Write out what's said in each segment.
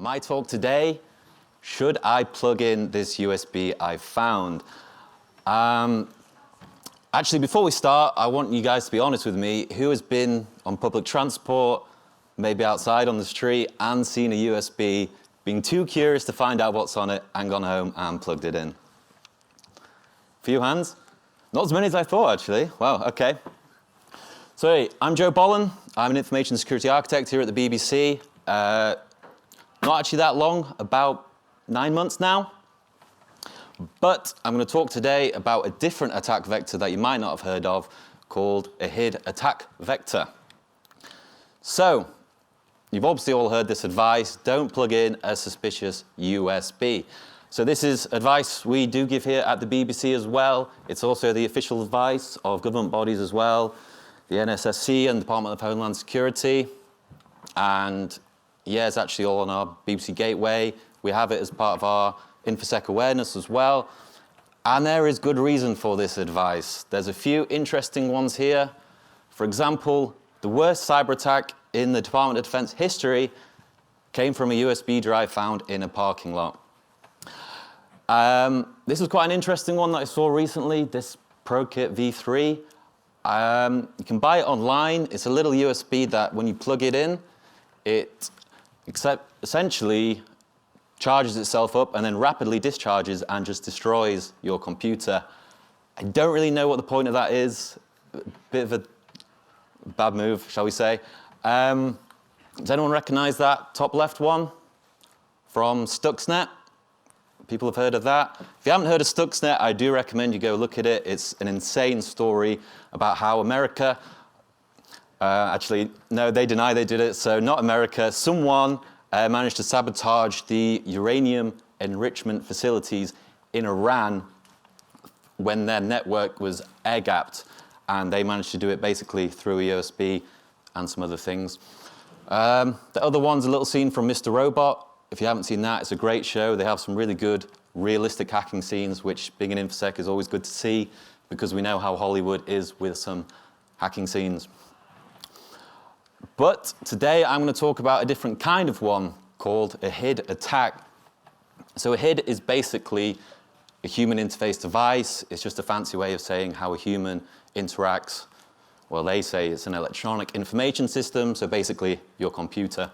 My talk today, should I plug in this USB I found? Actually, before we start, I want you guys to be honest with me. Who has been on public transport, maybe outside on the street, and seen a USB, being too curious to find out what's on it, and gone home and plugged it in? Few hands? Not as many as I thought, actually. Wow, okay. So hey, I'm Joe Bollen. I'm an information security architect here at the BBC. Not actually that long, about 9 months now. But I'm going to talk today about a different attack vector that you might not have heard of, called a HID attack vector. So, you've obviously all heard this advice: don't plug in a suspicious USB. So this is advice we do give here at the BBC as well. It's also the official advice of government bodies as well, the NSSC and Department of Homeland Security. And yeah, it's actually all on our BBC Gateway. We have it as part of our InfoSec awareness as well. And there is good reason for this advice. There's a few interesting ones here. For example, the worst cyber attack in the Department of Defense history came from a USB drive found in a parking lot. This was quite an interesting one that I saw recently, this ProKit V3. You can buy it online. It's a little USB that when you plug it in, it essentially charges itself up and then rapidly discharges and just destroys your computer. I don't really know what the point of that is. A bit of a bad move, shall we say. Does anyone recognize that top left one from Stuxnet? People have heard of that. If you haven't heard of Stuxnet, I do recommend you go look at it. It's an insane story about how America, actually, no, they deny they did it, so not America. Someone managed to sabotage the uranium enrichment facilities in Iran when their network was air-gapped, and they managed to do it basically through a USB and some other things. The other one's a little scene from Mr. Robot. If you haven't seen that, it's a great show. They have some really good, realistic hacking scenes, which being an InfoSec is always good to see, because we know how Hollywood is with some hacking scenes. But today I'm going to talk about a different kind of one called a HID attack. So a HID is basically a human interface device. It's just a fancy way of saying how a human interacts. Well, they say it's an electronic information system, so basically your computer.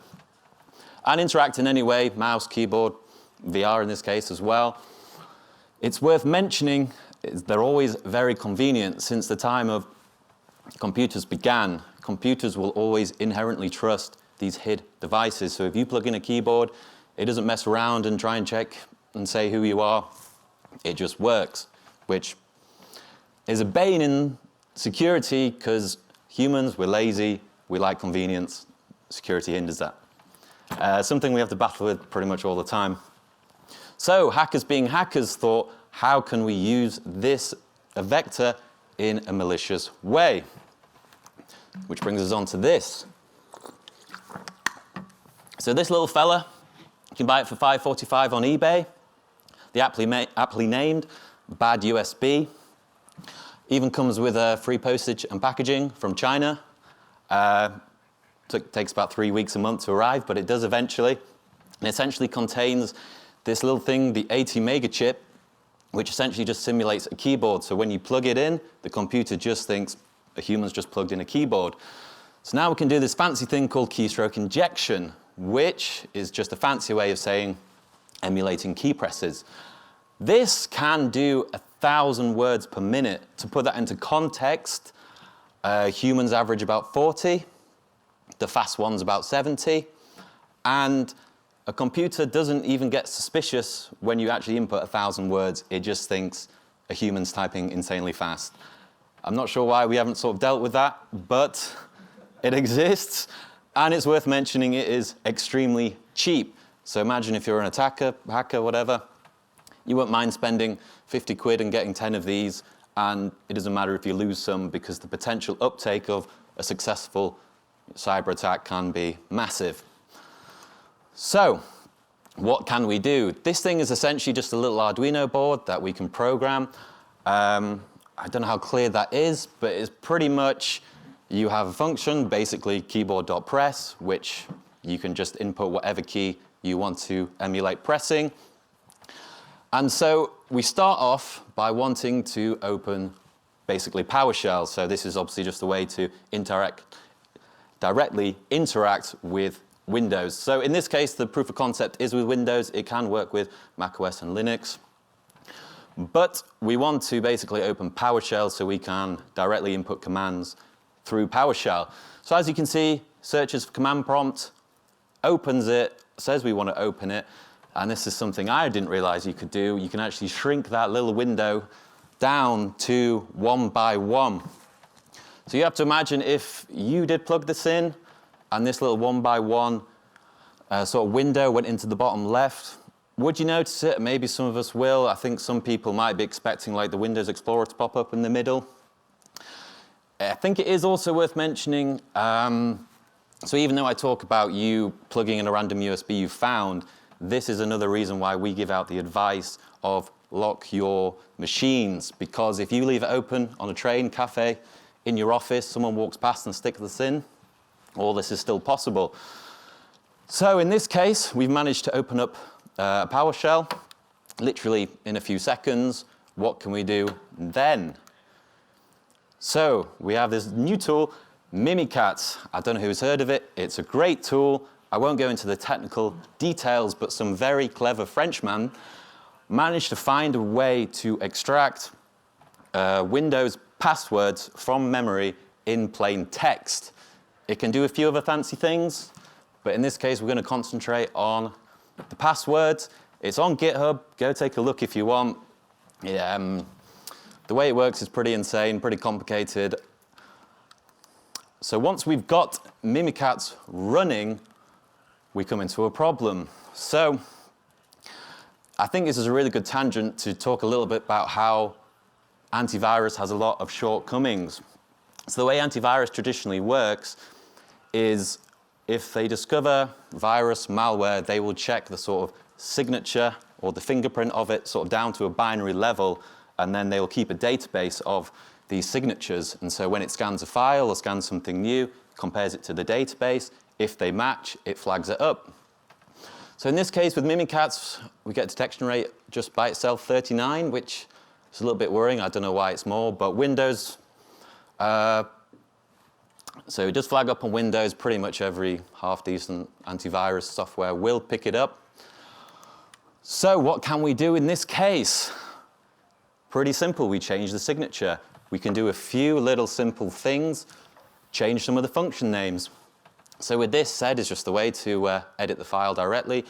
And interact in any way, mouse, keyboard, VR in this case as well. It's worth mentioning they're always very convenient. Since the time of computers began, computers will always inherently trust these HID devices. So if you plug in a keyboard, it doesn't mess around and try and check and say who you are. It just works, which is a bane in security, because humans, we're lazy, we like convenience. Security hinders that. Something we have to battle with pretty much all the time. So hackers being hackers thought, how can we use this vector in a malicious way? Which brings us on to this. So this little fella, you can buy it for $5.45 on eBay. The aptly named Bad USB. Even comes with free postage and packaging from China. Takes about 3 weeks a month to arrive, but it does eventually. And essentially contains this little thing, the 80 mega chip, which essentially just simulates a keyboard. So when you plug it in, the computer just thinks a human's just plugged in a keyboard. So now we can do this fancy thing called keystroke injection, which is just a fancy way of saying emulating key presses. This can do 1,000 words per minute. To put that into context, humans average about 40. The fast one's about 70. And a computer doesn't even get suspicious when you actually input 1,000 words. It just thinks a human's typing insanely fast. I'm not sure why we haven't sort of dealt with that, but it exists. And it's worth mentioning it is extremely cheap. So imagine if you're an attacker, hacker, whatever, you won't mind spending 50 quid and getting 10 of these, and it doesn't matter if you lose some, because the potential uptake of a successful cyber attack can be massive. So, what can we do? This thing is essentially just a little Arduino board that we can program. I don't know how clear that is, but it's pretty much, you have a function, basically keyboard.press, which you can just input whatever key you want to emulate pressing. And so we start off by wanting to open basically PowerShell. So this is obviously just a way to directly interact with Windows. So in this case, the proof of concept is with Windows. It can work with macOS and Linux. But we want to basically open PowerShell so we can directly input commands through PowerShell. So as you can see, searches for command prompt, opens it, says we want to open it, and this is something I didn't realize you could do. You can actually shrink that little window down to 1 by 1. So you have to imagine if you did plug this in, and this little 1 by 1 sort of window went into the bottom left, would you notice it? Maybe some of us will. I think some people might be expecting like the Windows Explorer to pop up in the middle. I think it is also worth mentioning, so even though I talk about you plugging in a random USB you found, this is another reason why we give out the advice of lock your machines, because if you leave it open on a train, cafe, in your office, someone walks past and sticks this in, all this is still possible. So in this case, we've managed to open up PowerShell, literally in a few seconds. What can we do then? So we have this new tool, Minicat. I don't know who's heard of it. It's a great tool. I won't go into the technical details, but some very clever Frenchman managed to find a way to extract Windows passwords from memory in plain text. It can do a few other fancy things, but in this case, we're going to concentrate on the passwords. It's on GitHub. Go take a look if you want. Yeah, the way it works is pretty insane, pretty complicated. So once we've got Minicat running, we come into a problem. So I think this is a really good tangent to talk a little bit about how antivirus has a lot of shortcomings. So the way antivirus traditionally works is if they discover virus, malware, they will check the sort of signature or the fingerprint of it sort of down to a binary level, and then they will keep a database of these signatures. And so when it scans a file or scans something new, compares it to the database. If they match, it flags it up. So in this case with Minicat, we get detection rate just by itself 39, which is a little bit worrying. I don't know why it's more, but Windows, so it does flag up on Windows. Pretty much every half-decent antivirus software will pick it up. So what can we do in this case? Pretty simple. We change the signature. We can do a few little simple things, change some of the function names. So with this, sed is just the way to edit the file directly.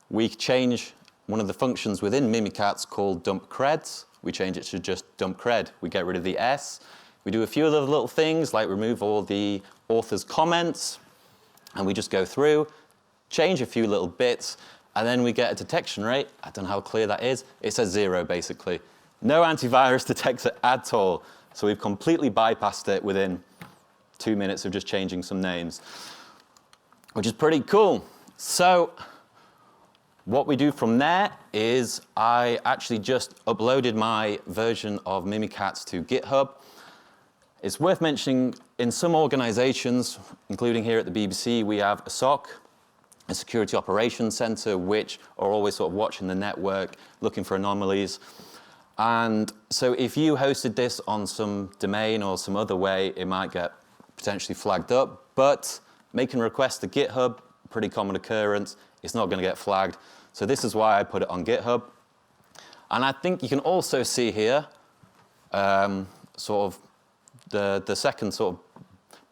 We change one of the functions within Minicat called dump creds. We change it to just dump cred. We get rid of the S. We do a few other little things like remove all the author's comments, and we just go through, change a few little bits, and then we get a detection rate. I don't know how clear that is. It says 0 basically. No antivirus detects it at all. So we've completely bypassed it within 2 minutes of just changing some names, which is pretty cool. So what we do from there is I actually just uploaded my version of Minicat to GitHub. It's worth mentioning in some organizations, including here at the BBC, we have a SOC, a Security Operations Center, which are always sort of watching the network, looking for anomalies. And so if you hosted this on some domain or some other way, it might get potentially flagged up. But making a request to GitHub, pretty common occurrence, it's not going to get flagged. So this is why I put it on GitHub. And I think you can also see here sort of the second sort of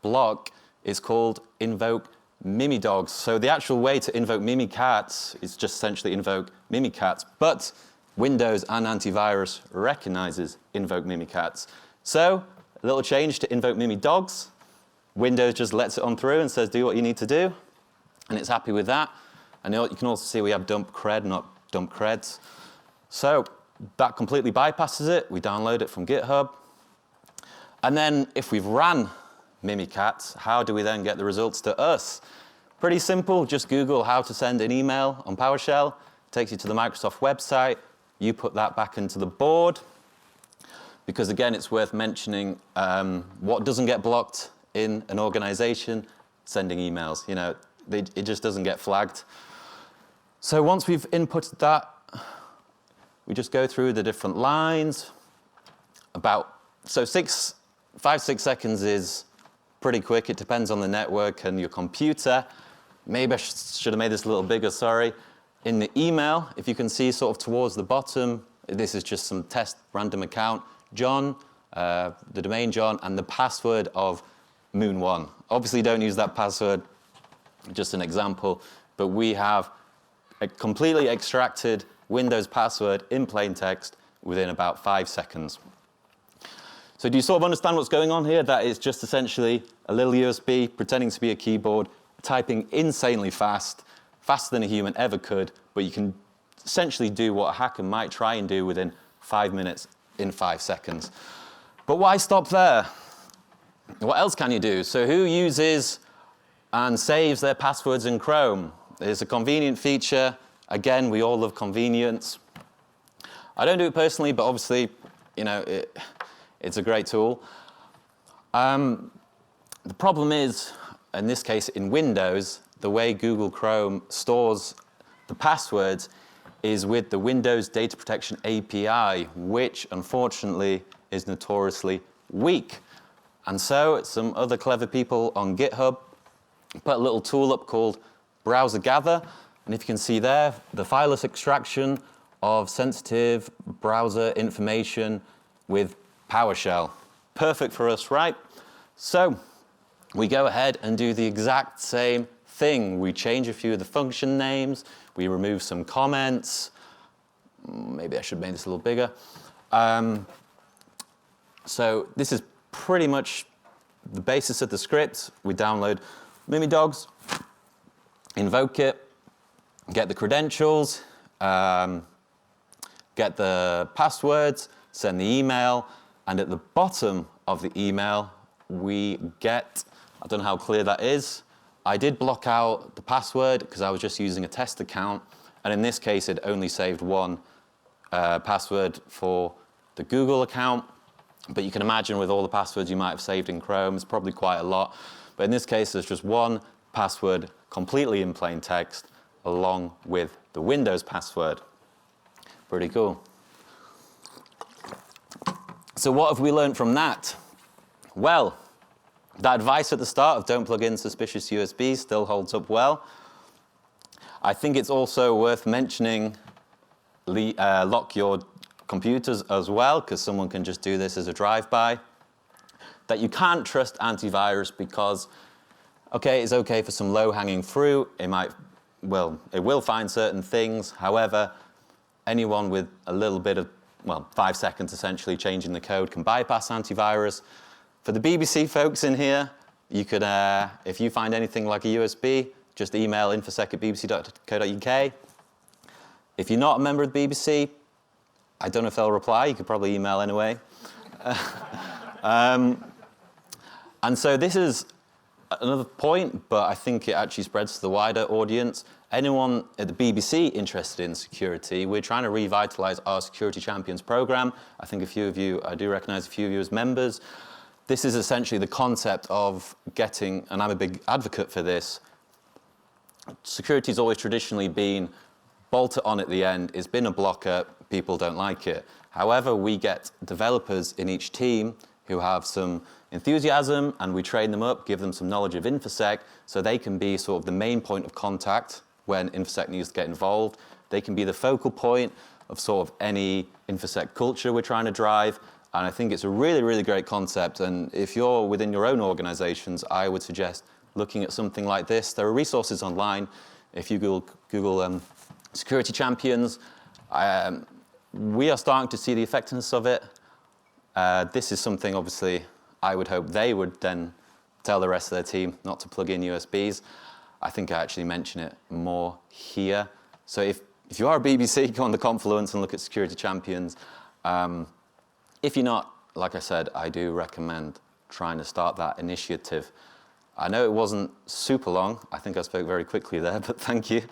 block is called invoke Mimidogs. So the actual way to invoke Minicat is just essentially invoke Minicat, but Windows and antivirus recognizes invoke Mimicats. So a little change to invoke Mimidogs. Windows just lets it on through and says do what you need to do, and it's happy with that. And you can also see we have dump cred, not dump creds. So that completely bypasses it. We download it from GitHub. And then if we've ran Minicat, how do we then get the results to us? Pretty simple. Just Google how to send an email on PowerShell. It takes you to the Microsoft website. You put that back into the board. Because again, it's worth mentioning what doesn't get blocked in an organization, sending emails. You know, it just doesn't get flagged. So once we've inputted that, we just go through the different lines. 5-6 seconds is pretty quick. It depends on the network and your computer. Maybe I should have made this a little bigger, sorry. In the email, if you can see sort of towards the bottom, this is just some test random account. John, the domain John, and the password of Moon1. Obviously don't use that password, just an example, but we have a completely extracted Windows password in plain text within about 5 seconds. So do you sort of understand what's going on here? That is just essentially a little USB pretending to be a keyboard, typing insanely fast, faster than a human ever could, but you can essentially do what a hacker might try and do within 5 minutes in 5 seconds. But why stop there? What else can you do? So who uses and saves their passwords in Chrome? There's a convenient feature. Again, we all love convenience. I don't do it personally, but obviously, you know, it's a great tool. The problem is, in this case, in Windows, the way Google Chrome stores the passwords is with the Windows Data Protection API, which unfortunately is notoriously weak. And so some other clever people on GitHub put a little tool up called Browser Gather. And if you can see there, the fileless extraction of sensitive browser information with PowerShell. Perfect for us, right? So we go ahead and do the exact same thing. We change a few of the function names. We remove some comments. Maybe I should make this a little bigger. So this is pretty much the basis of the script. We download Mimidogs, invoke it, get the credentials, get the passwords, send the email, and at the bottom of the email, we get, I don't know how clear that is, I did block out the password because I was just using a test account, and in this case, it only saved one password for the Google account, but you can imagine with all the passwords you might have saved in Chrome, it's probably quite a lot, but in this case, there's just one password completely in plain text, along with the Windows password. Pretty cool. So what have we learned from that? Well, that advice at the start of don't plug in suspicious USBs still holds up well. I think it's also worth mentioning lock your computers as well, because someone can just do this as a drive-by. That you can't trust antivirus because, okay, it's okay for some low-hanging fruit. It will find certain things. However, anyone with a little bit of, 5 seconds essentially changing the code can bypass antivirus. For the BBC folks in here, you could, if you find anything like a USB, just email infosec@bbc.co.uk. If you're not a member of the BBC, I don't know if they'll reply. You could probably email anyway. And so this is another point, but I think it actually spreads to the wider audience. Anyone at the BBC interested in security, we're trying to revitalize our Security Champions program. I think I do recognize a few of you as members. This is essentially the concept of getting, and I'm a big advocate for this, security's always traditionally been bolt it on at the end. It's been a blocker. People don't like it. However, we get developers in each team who have some enthusiasm, and we train them up, give them some knowledge of InfoSec, so they can be sort of the main point of contact when InfoSec needs to get involved. They can be the focal point of sort of any InfoSec culture we're trying to drive, and I think it's a really, really great concept. And if you're within your own organizations, I would suggest looking at something like this. There are resources online. If you Google Security Champions, we are starting to see the effectiveness of it. This is something, obviously, I would hope they would then tell the rest of their team not to plug in USBs. I think I actually mention it more here. So if you are a BBC, go on the Confluence and look at Security Champions. If you're not, like I said, I do recommend trying to start that initiative. I know it wasn't super long. I think I spoke very quickly there, but thank you.